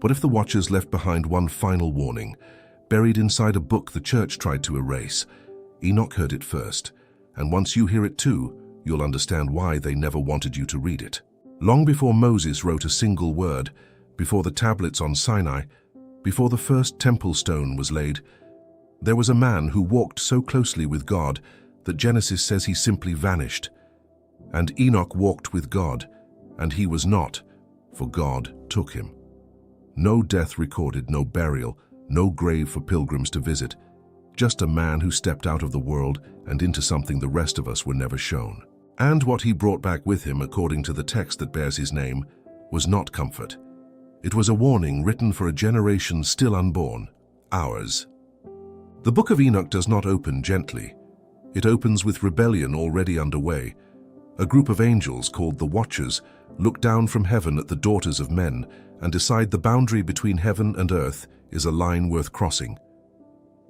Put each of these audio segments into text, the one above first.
What if the Watchers left behind one final warning, buried inside a book the church tried to erase? Enoch heard it first, and once you hear it too, you'll understand why they never wanted you to read it. Long before Moses wrote a single word, before the tablets on Sinai, before the first temple stone was laid, there was a man who walked so closely with God that Genesis says he simply vanished. And Enoch walked with God, and he was not, for God took him. No death recorded, no burial, no grave for pilgrims to visit, just a man who stepped out of the world and into something the rest of us were never shown. And what he brought back with him, according to the text that bears his name, was not comfort. It was a warning written for a generation still unborn, ours. The Book of Enoch does not open gently. It opens with rebellion already underway. A group of angels called the Watchers look down from heaven at the daughters of men and decide the boundary between heaven and earth is a line worth crossing.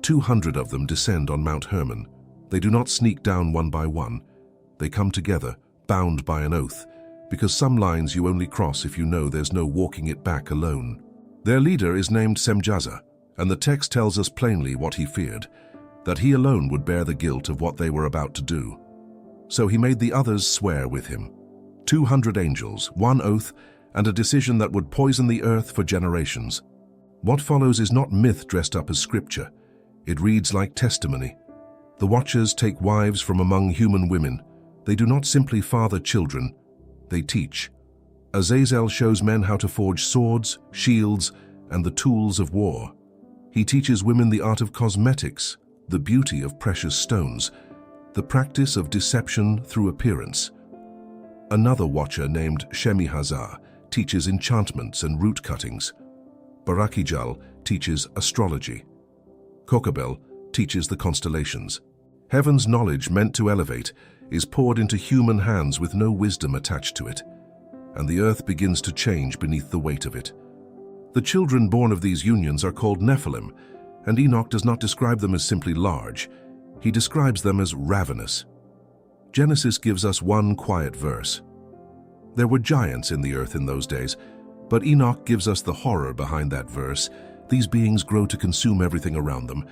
200 of them descend on Mount Hermon. They do not sneak down one by one. They come together, bound by an oath, because some lines you only cross if you know there's no walking it back alone. Their leader is named Semjaza, and the text tells us plainly what he feared, that he alone would bear the guilt of what they were about to do. So he made the others swear with him. 200 angels, one oath, and a decision that would poison the earth for generations. What follows is not myth dressed up as scripture. It reads like testimony. The Watchers take wives from among human women. They do not simply father children, they teach. Azazel shows men how to forge swords, shields, and the tools of war. He teaches women the art of cosmetics, the beauty of precious stones, the practice of deception through appearance. Another Watcher named Shemihazar teaches enchantments and root cuttings. Barakijal teaches astrology. Kokabel teaches the constellations. Heaven's knowledge meant to elevate is poured into human hands with no wisdom attached to it, and the earth begins to change beneath the weight of it. The children born of these unions are called Nephilim, and Enoch does not describe them as simply large. He describes them as ravenous. Genesis gives us one quiet verse. There were giants in the earth in those days, but Enoch gives us the horror behind that verse. These beings grow to consume everything around them.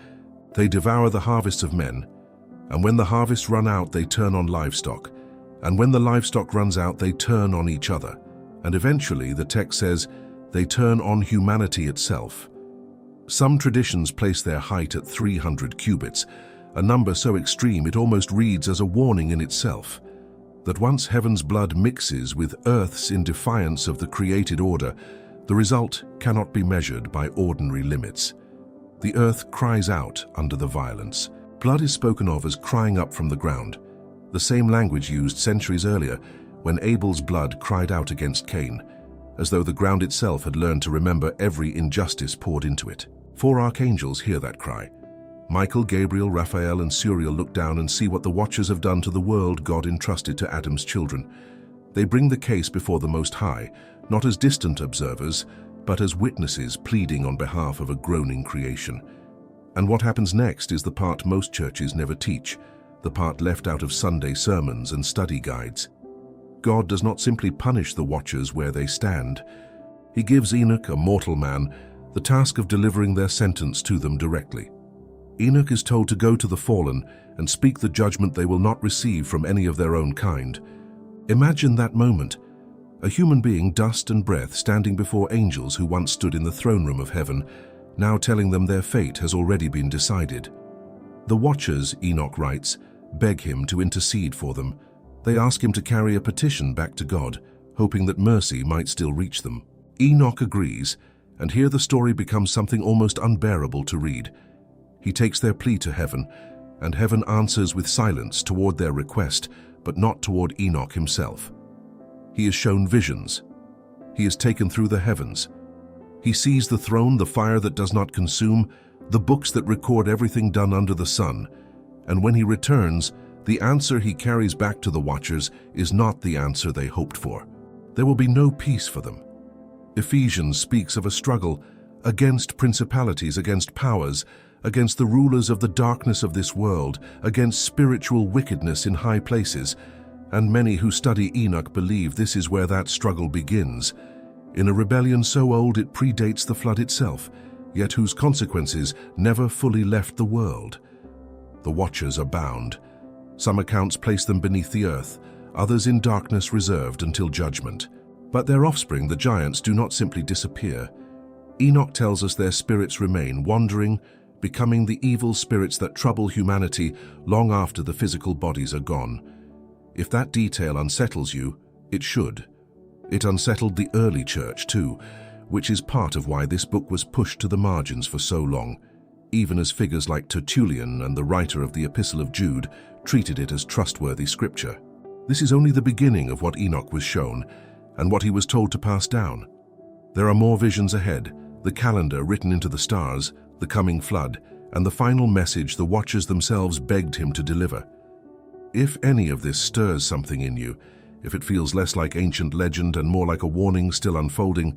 They devour the harvests of men, and when the harvests run out, they turn on livestock, and when the livestock runs out, they turn on each other, and eventually, the text says, they turn on humanity itself. Some traditions place their height at 300 cubits, a number so extreme it almost reads as a warning in itself, that once heaven's blood mixes with earth's in defiance of the created order, the result cannot be measured by ordinary limits. The earth cries out under the violence. Blood is spoken of as crying up from the ground, the same language used centuries earlier when Abel's blood cried out against Cain, as though the ground itself had learned to remember every injustice poured into it. 4 archangels hear that cry. Michael, Gabriel, Raphael, and Suriel look down and see what the Watchers have done to the world God entrusted to Adam's children. They bring the case before the Most High, not as distant observers, but as witnesses pleading on behalf of a groaning creation. And what happens next is the part most churches never teach, the part left out of Sunday sermons and study guides. God does not simply punish the Watchers where they stand. He gives Enoch, a mortal man, the task of delivering their sentence to them directly. Enoch is told to go to the fallen and speak the judgment they will not receive from any of their own kind. Imagine that moment, a human being, dust and breath, standing before angels who once stood in the throne room of heaven, now telling them their fate has already been decided. The Watchers, Enoch writes, beg him to intercede for them. They ask him to carry a petition back to God, hoping that mercy might still reach them. Enoch agrees, and here the story becomes something almost unbearable to read. He takes their plea to heaven, and heaven answers with silence toward their request, but not toward Enoch himself. He is shown visions. He is taken through the heavens. He sees the throne, the fire that does not consume, the books that record everything done under the sun. And when he returns, the answer he carries back to the Watchers is not the answer they hoped for. There will be no peace for them. Ephesians speaks of a struggle against principalities, against powers, against the rulers of the darkness of this world, against spiritual wickedness in high places, and many who study Enoch believe this is where that struggle begins. in a rebellion so old it predates the flood itself, yet whose consequences never fully left the world. The watchers are bound. Some accounts place them beneath the earth, others in darkness reserved until judgment. But their offspring, the giants, do not simply disappear. Enoch tells us their spirits remain, wandering, becoming the evil spirits that trouble humanity long after the physical bodies are gone. If that detail unsettles you, it should. It unsettled the early church too, which is part of why this book was pushed to the margins for so long, even as figures like Tertullian and the writer of the Epistle of Jude treated it as trustworthy scripture. This is only the beginning of what Enoch was shown and what he was told to pass down. There are more visions ahead, the calendar written into the stars, the coming flood, and the final message the watchers themselves begged him to deliver. If any of this stirs something in you, if it feels less like ancient legend and more like a warning still unfolding,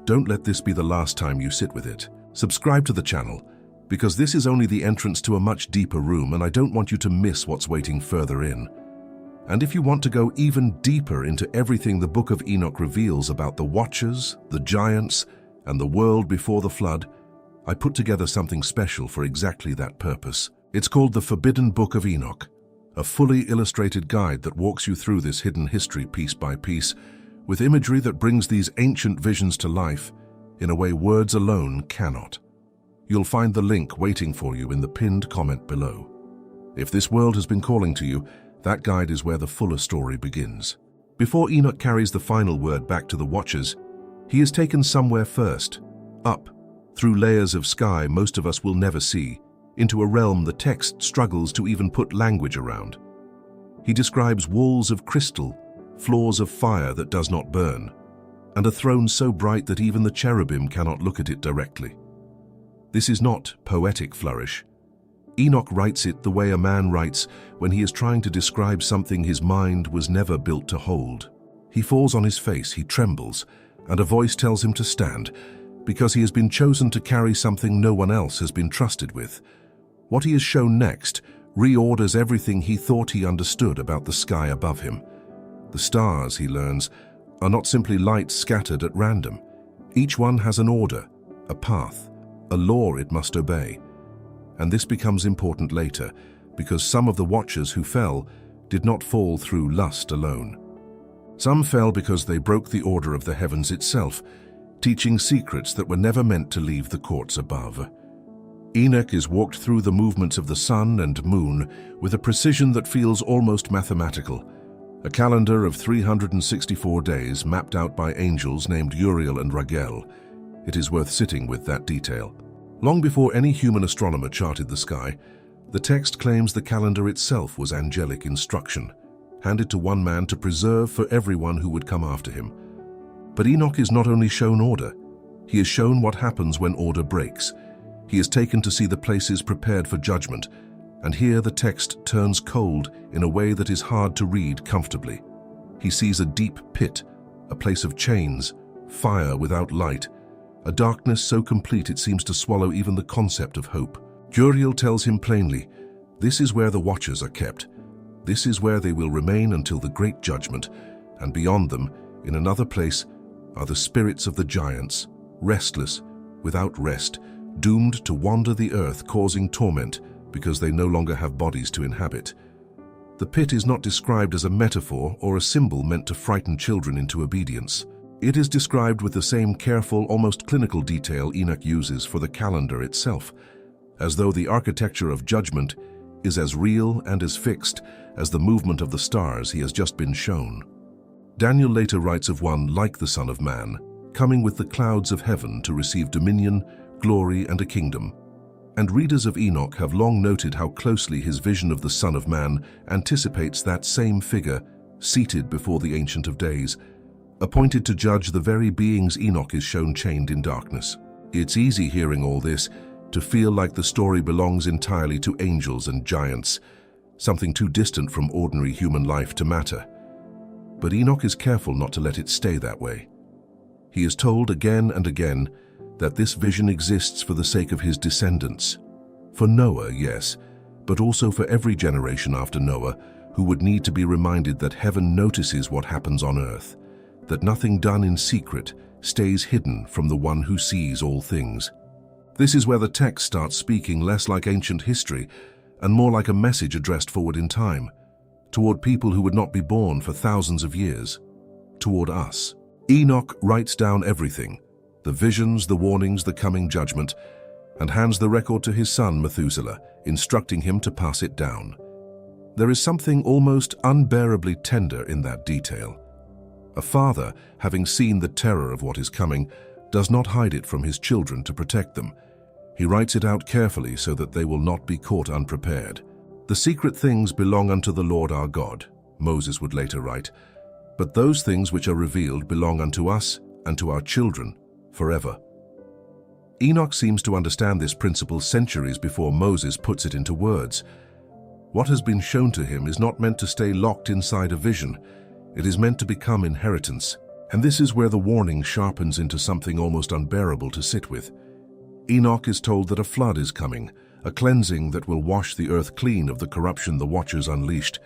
don't let this be the last time you sit with it. Subscribe to the channel, because this is only the entrance to a much deeper room, and I don't want you to miss what's waiting further in. And if you want to go even deeper into everything the Book of Enoch reveals about the Watchers, the Giants, and the world before the flood, I put together something special for exactly that purpose. It's called the Forbidden Book of Enoch, a fully illustrated guide that walks you through this hidden history piece by piece, with imagery that brings these ancient visions to life in a way words alone cannot. You'll find the link waiting for you in the pinned comment below. If this world has been calling to you, that guide is where the fuller story begins. Before Enoch carries the final word back to the Watchers, he is taken somewhere first, up, through layers of sky most of us will never see, into a realm the text struggles to even put language around. He describes walls of crystal, floors of fire that does not burn, and a throne so bright that even the cherubim cannot look at it directly. This is not poetic flourish. Enoch writes it the way a man writes when he is trying to describe something his mind was never built to hold. He falls on his face, he trembles, and a voice tells him to stand, because he has been chosen to carry something no one else has been trusted with. What he is shown next reorders everything he thought he understood about the sky above him. The stars, he learns, are not simply lights scattered at random. Each one has an order, a path, a law it must obey. And this becomes important later, because some of the Watchers who fell did not fall through lust alone. Some fell because they broke the order of the heavens itself, teaching secrets that were never meant to leave the courts above. Enoch is walked through the movements of the sun and moon with a precision that feels almost mathematical, a calendar of 364 days mapped out by angels named Uriel and Raguel. It is worth sitting with that detail. Long before any human astronomer charted the sky, the text claims the calendar itself was angelic instruction, handed to one man to preserve for everyone who would come after him. But Enoch is not only shown order, he is shown what happens when order breaks. He is taken to see the places prepared for judgment, and here the text turns cold in a way that is hard to read comfortably. He sees a deep pit, a place of chains, fire without light, a darkness so complete it seems to swallow even the concept of hope. Uriel tells him plainly, this is where the Watchers are kept. This is where they will remain until the great judgment, and beyond them, in another place, are the spirits of the giants, restless, without rest, doomed to wander the earth, causing torment because they no longer have bodies to inhabit. The pit is not described as a metaphor or a symbol meant to frighten children into obedience. It is described with the same careful, almost clinical detail Enoch uses for the calendar itself, as though the architecture of judgment is as real and as fixed as the movement of the stars he has just been shown. Daniel later writes of one like the Son of Man, coming with the clouds of heaven to receive dominion, glory, and a kingdom. And readers of Enoch have long noted how closely his vision of the Son of Man anticipates that same figure seated before the Ancient of Days, appointed to judge the very beings Enoch is shown chained in darkness. It's easy hearing all this to feel like the story belongs entirely to angels and giants, something too distant from ordinary human life to matter. But Enoch is careful not to let it stay that way. He is told again and again that this vision exists for the sake of his descendants. For Noah, yes, but also for every generation after Noah who would need to be reminded that heaven notices what happens on earth, that nothing done in secret stays hidden from the one who sees all things. This is where the text starts speaking less like ancient history and more like a message addressed forward in time, toward people who would not be born for thousands of years, toward us. Enoch writes down everything, the visions, the warnings, the coming judgment, and hands the record to his son Methuselah, instructing him to pass it down. There is something almost unbearably tender in that detail. A father, having seen the terror of what is coming, does not hide it from his children to protect them. He writes it out carefully so that they will not be caught unprepared. The secret things belong unto the Lord our God, Moses would later write, but those things which are revealed belong unto us and to our children forever. Enoch seems to understand this principle centuries before Moses puts it into words. What has been shown to him is not meant to stay locked inside a vision. It is meant to become inheritance. And this is where the warning sharpens into something almost unbearable to sit with. Enoch is told that a flood is coming, a cleansing that will wash the earth clean of the corruption the watchers unleashed.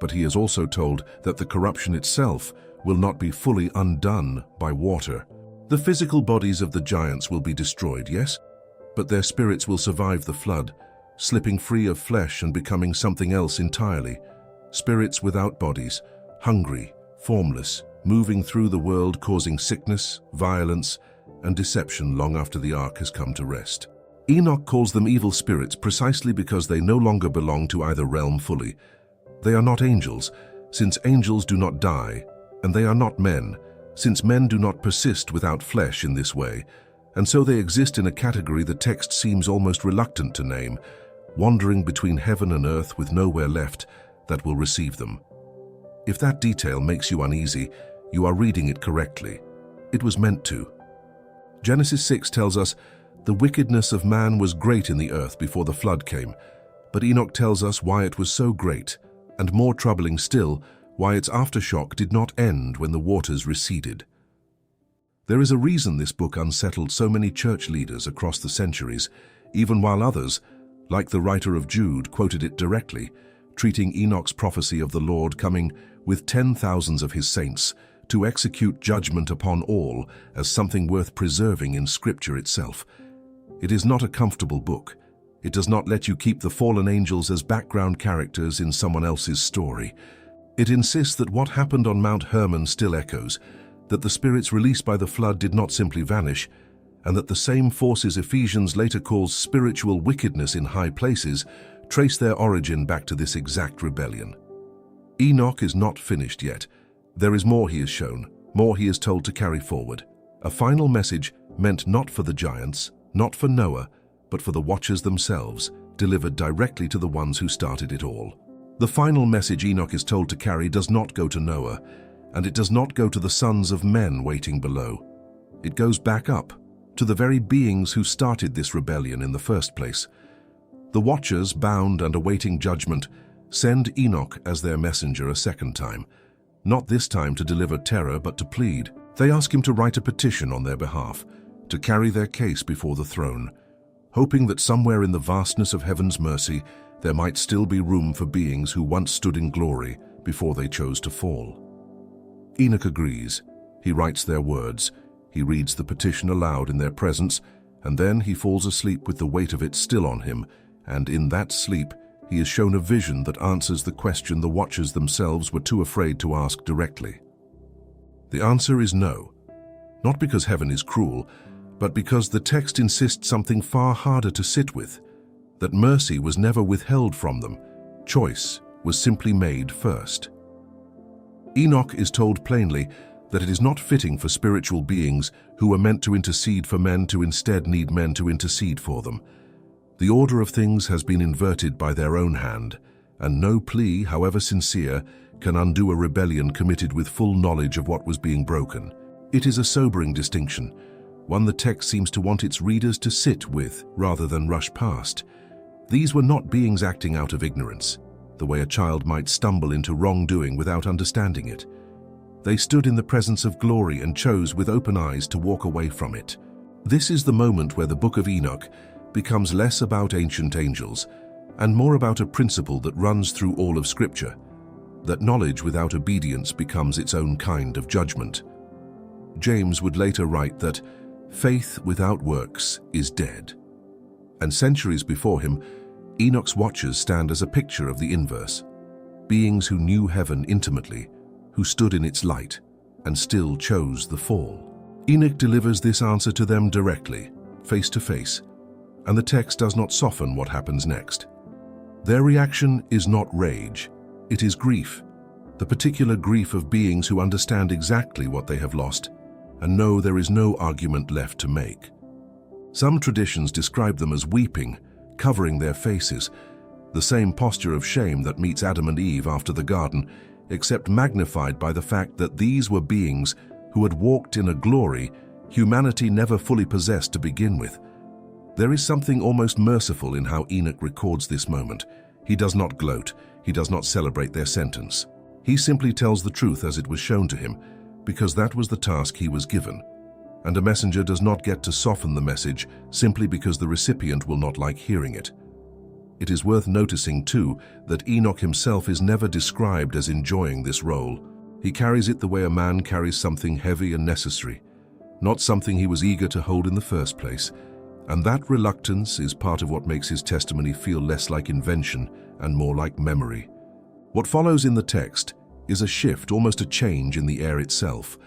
But he is also told that the corruption itself will not be fully undone by water. The physical bodies of the giants will be destroyed, yes, but their spirits will survive the flood, slipping free of flesh and becoming something else entirely. Spirits without bodies, hungry, formless, moving through the world causing sickness, violence, and deception long after the ark has come to rest. Enoch calls them evil spirits precisely because they no longer belong to either realm fully. They are not angels, since angels do not die, and they are not men, since men do not persist without flesh in this way, and so they exist in a category the text seems almost reluctant to name, wandering between heaven and earth with nowhere left that will receive them. If that detail makes you uneasy, you are reading it correctly. It was meant to. Genesis 6 tells us, "The wickedness of man was great in the earth before the flood came," but Enoch tells us why it was so great, and more troubling still, why its aftershock did not end when the waters receded. There is a reason this book unsettled so many church leaders across the centuries, even while others, like the writer of Jude, quoted it directly, treating Enoch's prophecy of the Lord coming with 10,000s of his saints to execute judgment upon all as something worth preserving in Scripture itself. It is not a comfortable book. It does not let you keep the fallen angels as background characters in someone else's story. It insists that what happened on Mount Hermon still echoes, that the spirits released by the flood did not simply vanish, and that the same forces Ephesians later calls spiritual wickedness in high places trace their origin back to this exact rebellion. Enoch is not finished yet. There is more he is shown, more he is told to carry forward. A final message meant not for the giants, not for Noah, but for the watchers themselves, delivered directly to the ones who started it all. The final message Enoch is told to carry does not go to Noah, and it does not go to the sons of men waiting below. It goes back up, to the very beings who started this rebellion in the first place. The watchers, bound and awaiting judgment, send Enoch as their messenger a second time, not this time to deliver terror but to plead. They ask him to write a petition on their behalf, to carry their case before the throne, hoping that somewhere in the vastness of heaven's mercy there might still be room for beings who once stood in glory before they chose to fall. Enoch agrees. He writes their words. He reads the petition aloud in their presence, and then he falls asleep with the weight of it still on him, and in that sleep he is shown a vision that answers the question the watchers themselves were too afraid to ask directly. The answer is no, not because heaven is cruel, but because the text insists something far harder to sit with, that mercy was never withheld from them. Choice was simply made first. Enoch is told plainly that it is not fitting for spiritual beings who were meant to intercede for men to instead need men to intercede for them. The order of things has been inverted by their own hand, and no plea, however sincere, can undo a rebellion committed with full knowledge of what was being broken. It is a sobering distinction, one the text seems to want its readers to sit with rather than rush past. These were not beings acting out of ignorance, the way a child might stumble into wrongdoing without understanding it. They stood in the presence of glory and chose with open eyes to walk away from it. This is the moment where the Book of Enoch becomes less about ancient angels and more about a principle that runs through all of Scripture, that knowledge without obedience becomes its own kind of judgment. James would later write that faith without works is dead. And centuries before him, Enoch's watchers stand as a picture of the inverse. Beings who knew heaven intimately, who stood in its light, and still chose the fall. Enoch delivers this answer to them directly, face to face, and the text does not soften what happens next. Their reaction is not rage, it is grief, the particular grief of beings who understand exactly what they have lost and know there is no argument left to make. Some traditions describe them as weeping, covering their faces, the same posture of shame that meets Adam and Eve after the garden, except magnified by the fact that these were beings who had walked in a glory humanity never fully possessed to begin with. There is something almost merciful in how Enoch records this moment. He does not gloat, he does not celebrate their sentence. He simply tells the truth as it was shown to him, because that was the task he was given. And a messenger does not get to soften the message simply because the recipient will not like hearing it. It is worth noticing, too, that Enoch himself is never described as enjoying this role. He carries it the way a man carries something heavy and necessary, not something he was eager to hold in the first place. And that reluctance is part of what makes his testimony feel less like invention and more like memory. What follows in the text is a shift, almost a change in the air itself.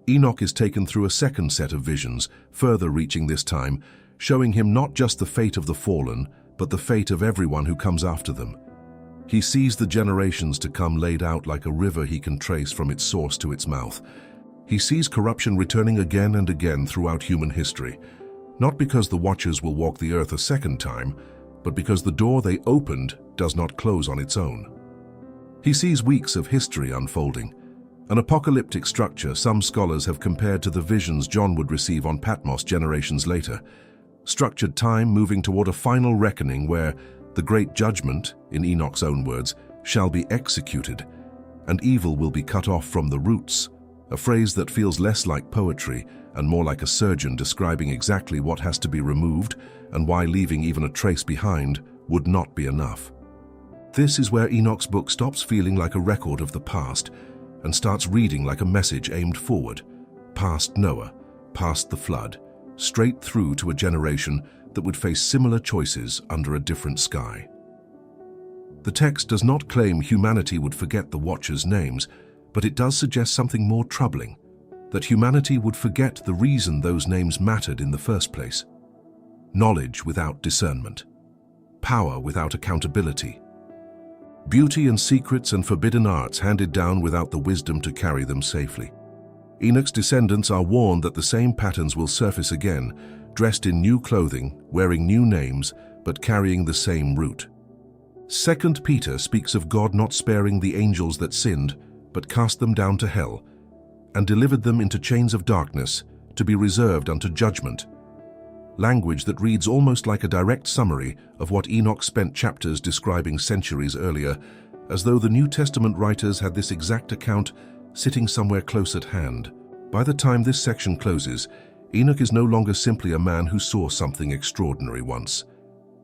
Enoch is taken through a second set of visions, further reaching this time, showing him not just the fate of the fallen, but the fate of everyone who comes after them. He sees the generations to come laid out like a river he can trace from its source to its mouth. He sees corruption returning again and again throughout human history, not because the Watchers will walk the earth a second time, but because the door they opened does not close on its own. He sees weeks of history unfolding, an apocalyptic structure some scholars have compared to the visions John would receive on Patmos generations later. Structured time moving toward a final reckoning where the great judgment, in Enoch's own words, shall be executed, and evil will be cut off from the roots, a phrase that feels less like poetry and more like a surgeon describing exactly what has to be removed and why leaving even a trace behind would not be enough. This is where Enoch's book stops feeling like a record of the past and starts reading like a message aimed forward, past Noah, past the flood, straight through to a generation that would face similar choices under a different sky. The text does not claim humanity would forget the Watchers' names, but it does suggest something more troubling, that humanity would forget the reason those names mattered in the first place. Knowledge without discernment, power without accountability, beauty and secrets and forbidden arts handed down without the wisdom to carry them safely. Enoch's descendants are warned that the same patterns will surface again, dressed in new clothing, wearing new names, but carrying the same root. 2 Peter speaks of God not sparing the angels that sinned, but cast them down to hell, and delivered them into chains of darkness to be reserved unto judgment. Language that reads almost like a direct summary of what Enoch spent chapters describing centuries earlier, as though the New Testament writers had this exact account sitting somewhere close at hand. By the time this section closes, Enoch is no longer simply a man who saw something extraordinary once.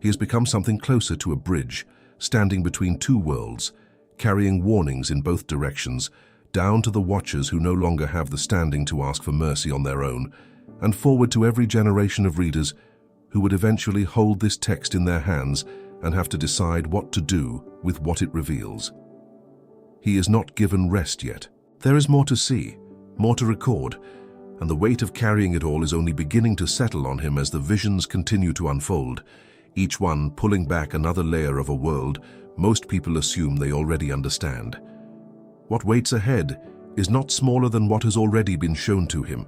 He has become something closer to a bridge, standing between two worlds, carrying warnings in both directions, down to the Watchers who no longer have the standing to ask for mercy on their own, and forward to every generation of readers who would eventually hold this text in their hands and have to decide what to do with what it reveals. He is not given rest yet. There is more to see, more to record, and the weight of carrying it all is only beginning to settle on him as the visions continue to unfold, each one pulling back another layer of a world most people assume they already understand. What waits ahead is not smaller than what has already been shown to him.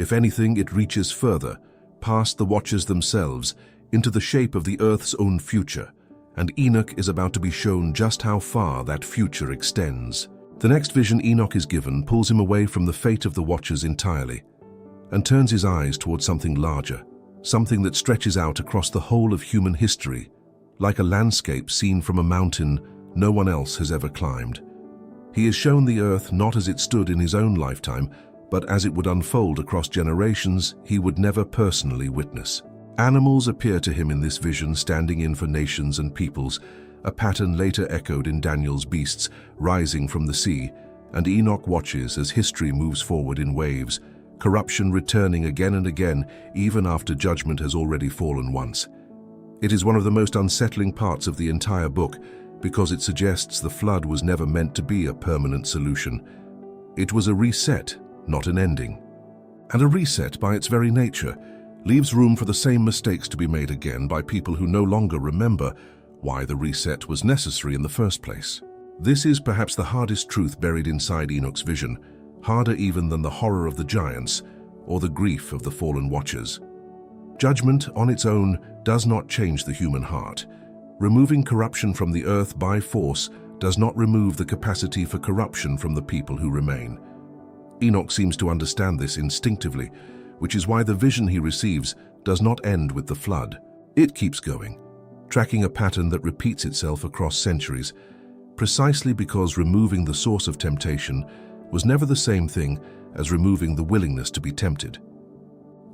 If anything, it reaches further, past the Watchers themselves, into the shape of the Earth's own future, and Enoch is about to be shown just how far that future extends. The next vision Enoch is given pulls him away from the fate of the Watchers entirely, and turns his eyes towards something larger, something that stretches out across the whole of human history, like a landscape seen from a mountain no one else has ever climbed. He is shown the earth not as it stood in his own lifetime, but as it would unfold across generations he would never personally witness. Animals appear to him in this vision, standing in for nations and peoples, a pattern later echoed in Daniel's beasts rising from the sea, and Enoch watches as history moves forward in waves, corruption returning again and again, even after judgment has already fallen once. It is one of the most unsettling parts of the entire book because it suggests the flood was never meant to be a permanent solution. It was a reset, not an ending. And a reset, by its very nature, leaves room for the same mistakes to be made again by people who no longer remember why the reset was necessary in the first place. This is perhaps the hardest truth buried inside Enoch's vision, harder even than the horror of the giants or the grief of the fallen watchers. Judgment on its own does not change the human heart. Removing corruption from the earth by force does not remove the capacity for corruption from the people who remain. Enoch seems to understand this instinctively, which is why the vision he receives does not end with the flood. It keeps going, tracking a pattern that repeats itself across centuries, precisely because removing the source of temptation was never the same thing as removing the willingness to be tempted.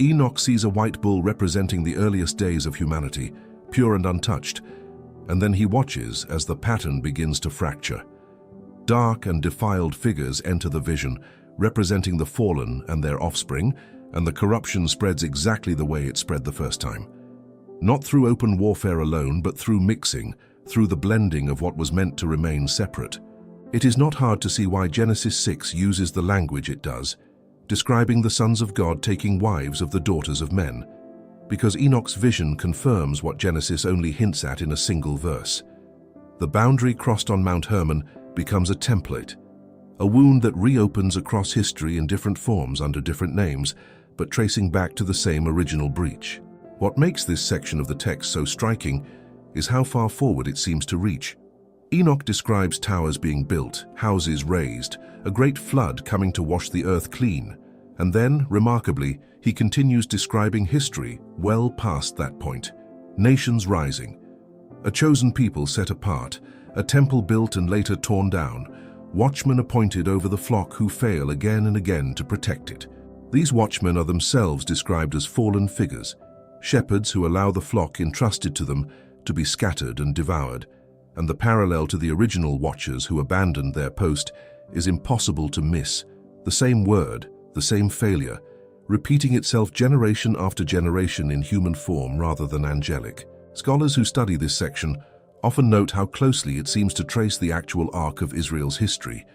Enoch sees a white bull representing the earliest days of humanity, pure and untouched, and then he watches as the pattern begins to fracture. Dark and defiled figures enter the vision, representing the fallen and their offspring, and the corruption spreads exactly the way it spread the first time. Not through open warfare alone, but through mixing, through the blending of what was meant to remain separate. It is not hard to see why Genesis 6 uses the language it does, describing the sons of God taking wives of the daughters of men, because Enoch's vision confirms what Genesis only hints at in a single verse. The boundary crossed on Mount Hermon becomes a template, a wound that reopens across history in different forms under different names, but tracing back to the same original breach. What makes this section of the text so striking is how far forward it seems to reach. Enoch describes towers being built, houses raised, a great flood coming to wash the earth clean, and then, remarkably, he continues describing history well past that point. Nations rising, a chosen people set apart, a temple built and later torn down, watchmen appointed over the flock who fail again and again to protect it. These watchmen are themselves described as fallen figures, shepherds who allow the flock entrusted to them to be scattered and devoured, and the parallel to the original watchers who abandoned their post is impossible to miss. The same word, the same failure, repeating itself generation after generation in human form rather than angelic. Scholars who study this section often note how closely it seems to trace the actual arc of Israel's history.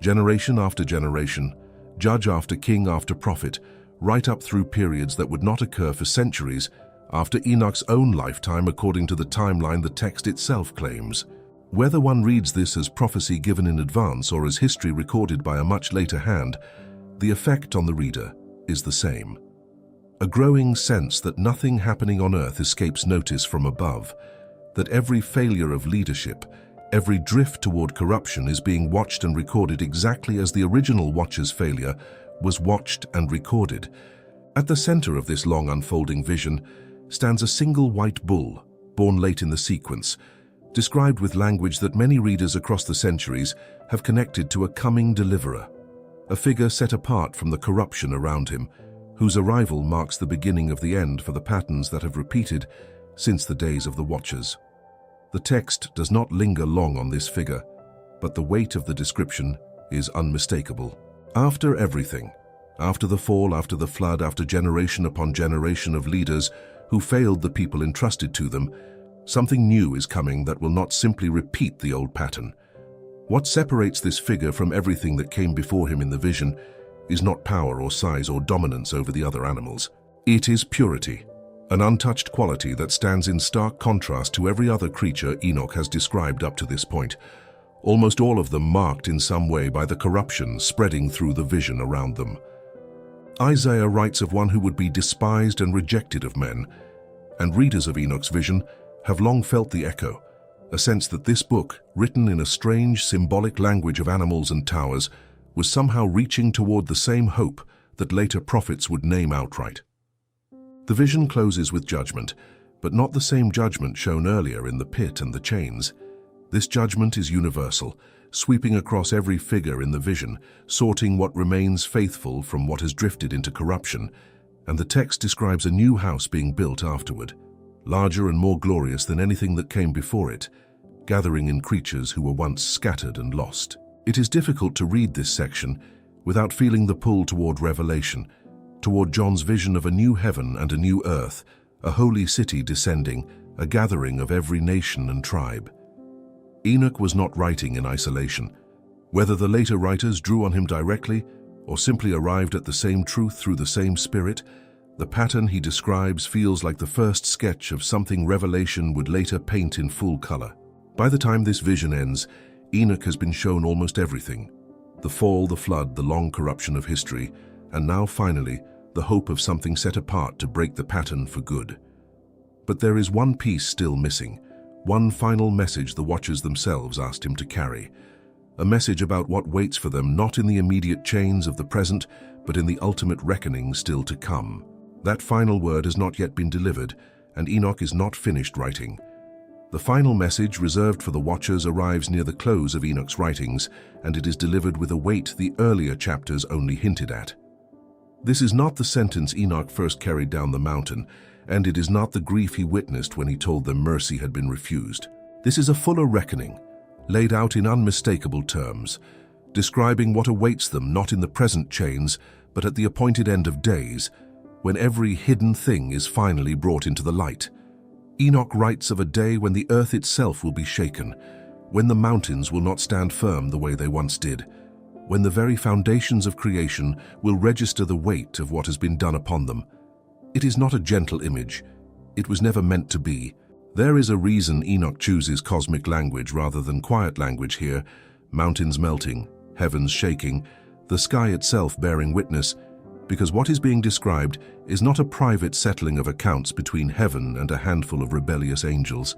Generation after generation, judge after king after prophet, right up through periods that would not occur for centuries after Enoch's own lifetime according to the timeline the text itself claims. Whether one reads this as prophecy given in advance or as history recorded by a much later hand, the effect on the reader is the same. A growing sense that nothing happening on earth escapes notice from above, that every failure of leadership, every drift toward corruption is being watched and recorded exactly as the original watcher's failure was watched and recorded. At the center of this long unfolding vision stands a single white bull, born late in the sequence, described with language that many readers across the centuries have connected to a coming deliverer, a figure set apart from the corruption around him, whose arrival marks the beginning of the end for the patterns that have repeated since the days of the Watchers. The text does not linger long on this figure, but the weight of the description is unmistakable. After everything, after the fall, after the flood, after generation upon generation of leaders who failed the people entrusted to them, something new is coming that will not simply repeat the old pattern. What separates this figure from everything that came before him in the vision is not power or size or dominance over the other animals. It is purity, an untouched quality that stands in stark contrast to every other creature Enoch has described up to this point, almost all of them marked in some way by the corruption spreading through the vision around them. Isaiah writes of one who would be despised and rejected of men, and readers of Enoch's vision have long felt the echo, a sense that this book, written in a strange symbolic language of animals and towers, was somehow reaching toward the same hope that later prophets would name outright. The vision closes with judgment, but not the same judgment shown earlier in the pit and the chains. This judgment is universal, sweeping across every figure in the vision, sorting what remains faithful from what has drifted into corruption, and the text describes a new house being built afterward, larger and more glorious than anything that came before it, gathering in creatures who were once scattered and lost. It is difficult to read this section without feeling the pull toward revelation, toward John's vision of a new heaven and a new earth, a holy city descending, a gathering of every nation and tribe. Enoch was not writing in isolation. Whether the later writers drew on him directly or simply arrived at the same truth through the same spirit, the pattern he describes feels like the first sketch of something Revelation would later paint in full color. By the time this vision ends, Enoch has been shown almost everything: the fall, the flood, the long corruption of history, and now finally, the hope of something set apart to break the pattern for good. But there is one piece still missing, one final message the watchers themselves asked him to carry. A message about what waits for them not in the immediate chains of the present, but in the ultimate reckoning still to come. That final word has not yet been delivered, and Enoch is not finished writing. The final message reserved for the watchers arrives near the close of Enoch's writings, and it is delivered with a weight the earlier chapters only hinted at. This is not the sentence Enoch first carried down the mountain, and it is not the grief he witnessed when he told them mercy had been refused. This is a fuller reckoning, laid out in unmistakable terms, describing what awaits them not in the present chains, but at the appointed end of days, when every hidden thing is finally brought into the light. Enoch writes of a day when the earth itself will be shaken, when the mountains will not stand firm the way they once did, when the very foundations of creation will register the weight of what has been done upon them. It is not a gentle image. It was never meant to be. There is a reason Enoch chooses cosmic language rather than quiet language here: mountains melting, heavens shaking, the sky itself bearing witness, because what is being described is not a private settling of accounts between heaven and a handful of rebellious angels.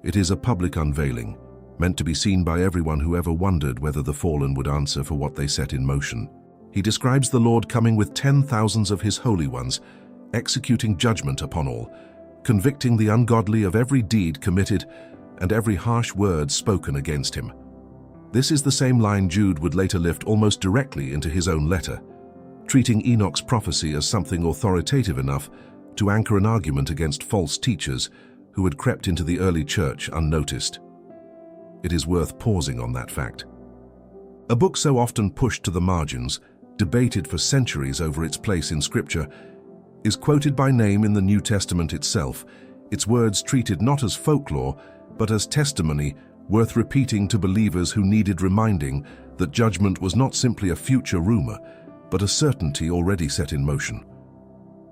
It is a public unveiling, meant to be seen by everyone who ever wondered whether the fallen would answer for what they set in motion. He describes the Lord coming with 10,000s of his holy ones, executing judgment upon all, convicting the ungodly of every deed committed and every harsh word spoken against him. This is the same line Jude would later lift almost directly into his own letter, treating Enoch's prophecy as something authoritative enough to anchor an argument against false teachers who had crept into the early church unnoticed. It is worth pausing on that fact. A book so often pushed to the margins, debated for centuries over its place in Scripture, is quoted by name in the New Testament itself, its words treated not as folklore, but as testimony worth repeating to believers who needed reminding that judgment was not simply a future rumor, but a certainty already set in motion.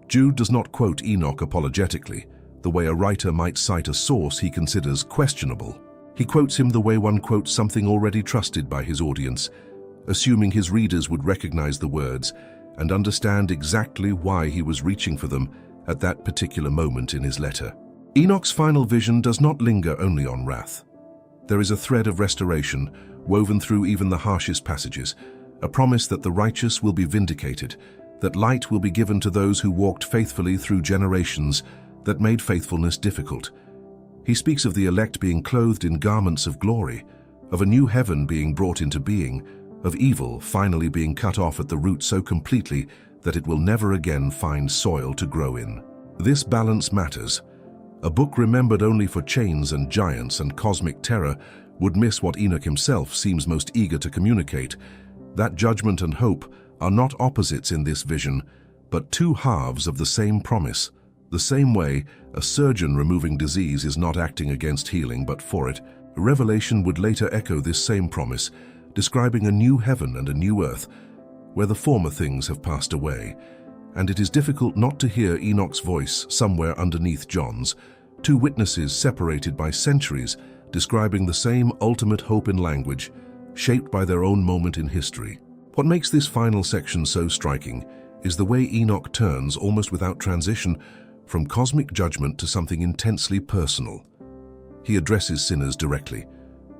Jude does not quote Enoch apologetically, the way a writer might cite a source he considers questionable. He quotes him the way one quotes something already trusted by his audience, assuming his readers would recognize the words and understand exactly why he was reaching for them at that particular moment in his letter. Enoch's final vision does not linger only on wrath. There is a thread of restoration woven through even the harshest passages, a promise that the righteous will be vindicated, that light will be given to those who walked faithfully through generations that made faithfulness difficult. He speaks of the elect being clothed in garments of glory, of a new heaven being brought into being, of evil finally being cut off at the root so completely that it will never again find soil to grow in. This balance matters. A book remembered only for chains and giants and cosmic terror would miss what Enoch himself seems most eager to communicate: that judgment and hope are not opposites in this vision, but two halves of the same promise. The same way a surgeon removing disease is not acting against healing but for it, Revelation would later echo this same promise, describing a new heaven and a new earth, where the former things have passed away. And it is difficult not to hear Enoch's voice somewhere underneath John's, two witnesses separated by centuries, describing the same ultimate hope in language, shaped by their own moment in history. What makes this final section so striking is the way Enoch turns, almost without transition, from cosmic judgment to something intensely personal. He addresses sinners directly,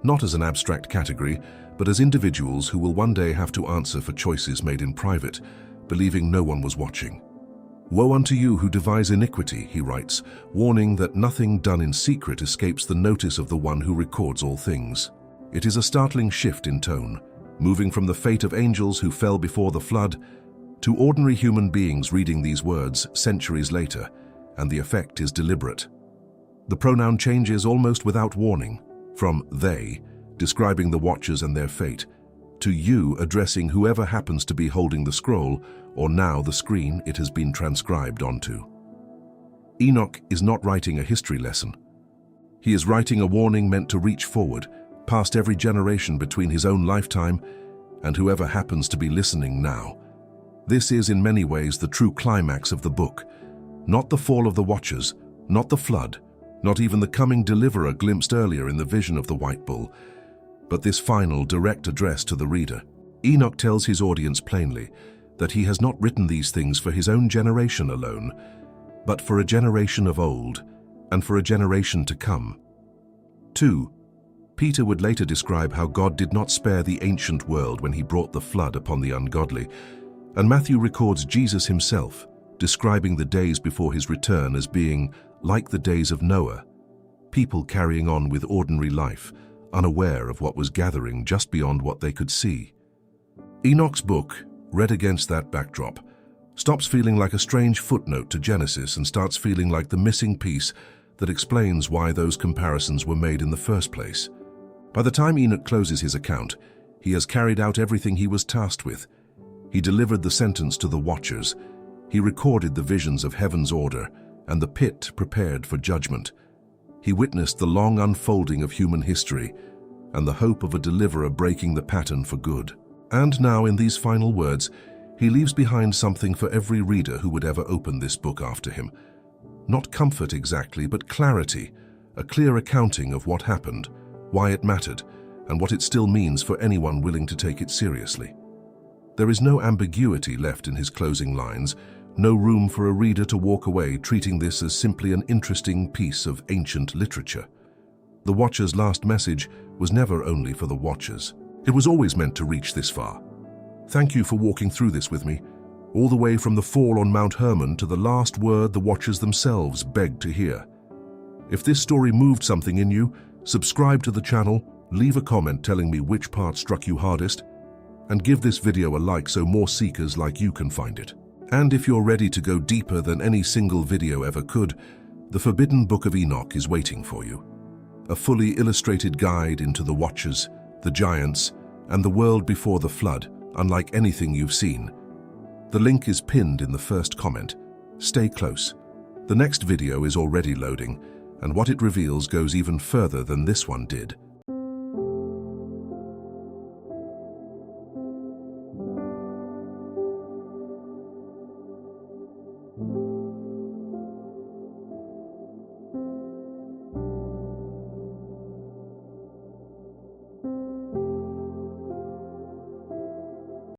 not as an abstract category, but as individuals who will one day have to answer for choices made in private, believing no one was watching. "Woe unto you who devise iniquity," he writes, warning that nothing done in secret escapes the notice of the one who records all things. It is a startling shift in tone, moving from the fate of angels who fell before the flood to ordinary human beings reading these words centuries later, and the effect is deliberate. The pronoun changes almost without warning, from they, describing the watchers and their fate, to you addressing whoever happens to be holding the scroll, or now the screen it has been transcribed onto. Enoch is not writing a history lesson. He is writing a warning meant to reach forward, past every generation between his own lifetime and whoever happens to be listening now. This is in many ways the true climax of the book. Not the fall of the Watchers, not the flood, not even the coming deliverer glimpsed earlier in the vision of the white bull, but this final direct address to the reader. Enoch tells his audience plainly that he has not written these things for his own generation alone, but for a generation of old and for a generation to come. 2. Peter would later describe how God did not spare the ancient world when he brought the flood upon the ungodly, and Matthew records Jesus himself describing the days before his return as being like the days of Noah, people carrying on with ordinary life, unaware of what was gathering just beyond what they could see. Enoch's book, read against that backdrop, stops feeling like a strange footnote to Genesis and starts feeling like the missing piece that explains why those comparisons were made in the first place. By the time Enoch closes his account, he has carried out everything he was tasked with. He delivered the sentence to the Watchers. He recorded the visions of heaven's order and the pit prepared for judgment. He witnessed the long unfolding of human history and the hope of a deliverer breaking the pattern for good. And now, in these final words, he leaves behind something for every reader who would ever open this book after him. Not comfort exactly, but clarity, a clear accounting of what happened, why it mattered, and what it still means for anyone willing to take it seriously. There is no ambiguity left in his closing lines, no room for a reader to walk away treating this as simply an interesting piece of ancient literature. The Watcher's last message was never only for the Watchers. It was always meant to reach this far. Thank you for walking through this with me, all the way from the fall on Mount Hermon to the last word the Watchers themselves begged to hear. If this story moved something in you, subscribe to the channel, leave a comment telling me which part struck you hardest, and give this video a like so more seekers like you can find it. And if you're ready to go deeper than any single video ever could, the Forbidden Book of Enoch is waiting for you. A fully illustrated guide into the Watchers, the giants, and the world before the flood, unlike anything you've seen. The link is pinned in the first comment. Stay close. The next video is already loading, and what it reveals goes even further than this one did.